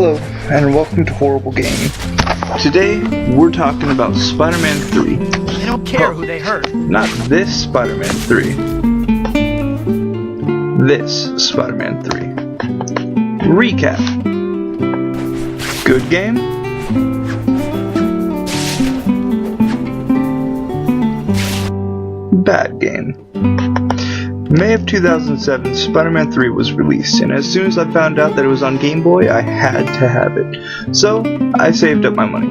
Hello, and welcome to Horrible Gaming. Today, we're talking about Spider-Man 3. They don't care who they hurt. Not this Spider-Man 3. This Spider-Man 3. Recap. Good game? Bad game. May of 2007, Spider-Man 3 was released, and as soon as I found out that it was on Game Boy, I had to have it. So, I saved up my money.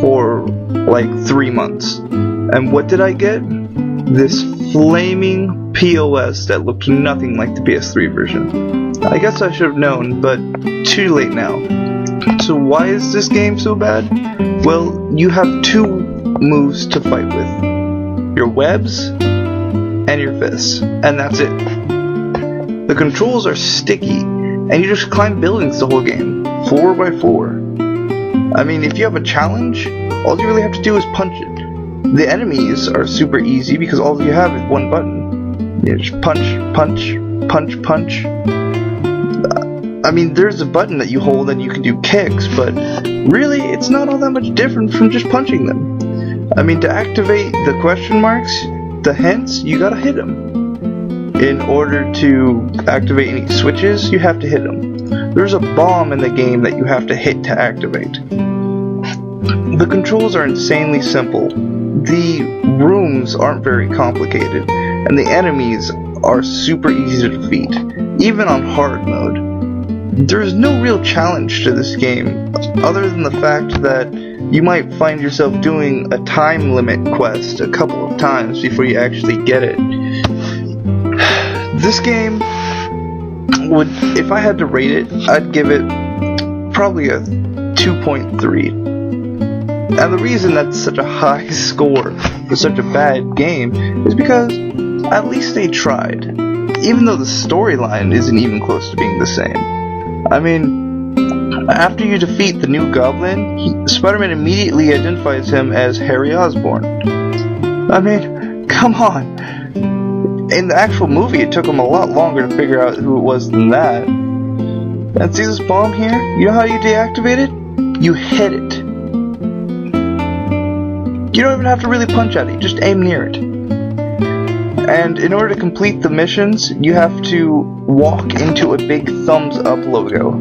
For, like, 3 months. And what did I get? This flaming POS that looked nothing like the PS3 version. I guess I should have known, but too late now. So why is this game so bad? Well, you have two moves to fight with. Your webs and your fists, and that's it. The controls are sticky, and you just climb buildings the whole game, 4x4. I mean, if you have a challenge, all you really have to do is punch it. The enemies are super easy because all you have is one button. You just punch, punch, punch, punch. I mean, there's a button that you hold and you can do kicks, but really, it's not all that much different from just punching them. I mean, to activate the question marks, the hints, you gotta hit them. In order to activate any switches, you have to hit them. There's a bomb in the game that you have to hit to activate. The controls are insanely simple. The rooms aren't very complicated, and the enemies are super easy to defeat, even on hard mode. There's no real challenge to this game, other than the fact that you might find yourself doing a time limit quest a couple of times before you actually get it. This game would, if I had to rate it, I'd give it probably a 2.3. And the reason that's such a high score for such a bad game is because at least they tried, even though the storyline isn't even close to being the same. I mean, after you defeat the new Goblin, Spider-Man immediately identifies him as Harry Osborn. I mean, come on. In the actual movie, it took him a lot longer to figure out who it was than that. And see this bomb here? You know how you deactivate it? You hit it. You don't even have to really punch at it, you just aim near it. And in order to complete the missions, you have to walk into a big thumbs up logo.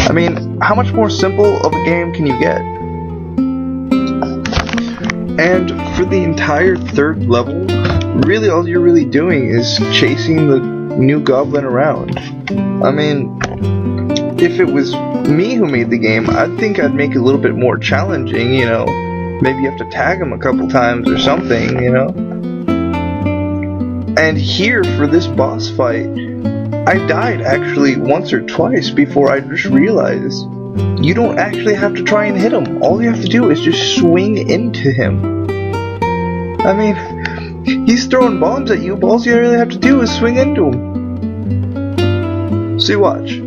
I mean, how much more simple of a game can you get? And for the entire third level, really all you're really doing is chasing the new Goblin around. I mean, if it was me who made the game, I'd think I'd make it a little bit more challenging, you know. Maybe you have to tag him a couple times or something, you know. And here, for this boss fight, I died actually once or twice before I just realized you don't actually have to try and hit him. All you have to do is just swing into him. I mean, he's throwing bombs at you, but all you really have to do is swing into him. See, watch.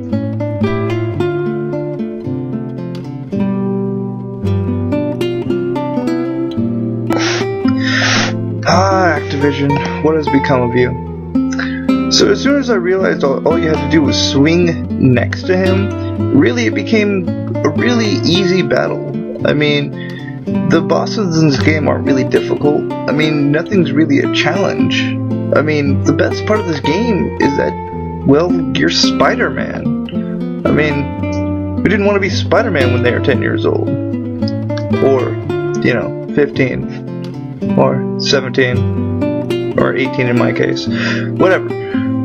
Activision, what has become of you? So as soon as I realized all you had to do was swing next to him, really it became a really easy battle. I mean, the bosses in this game aren't really difficult. I mean, nothing's really a challenge. I mean, the best part of this game is that, well, you're Spider-Man. I mean, who didn't want to be Spider-Man when they were 10 years old? Or, you know, 15. Or 17. Or 18 in my case. Whatever.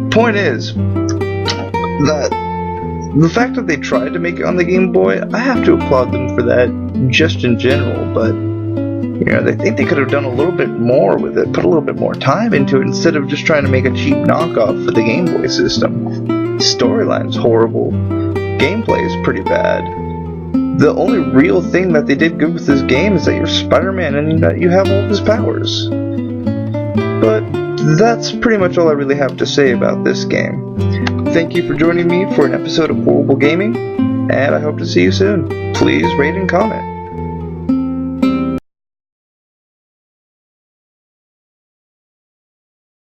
Point is that the fact that they tried to make it on the Game Boy, I have to applaud them for that just in general, but you know, they think they could have done a little bit more with it, put a little bit more time into it instead of just trying to make a cheap knockoff for the Game Boy system. Storyline's horrible. Gameplay is pretty bad. The only real thing that they did good with this game is that you're Spider-Man and that you have all of his powers. But that's pretty much all I really have to say about this game. Thank you for joining me for an episode of Horrible Gaming, and I hope to see you soon. Please rate and comment.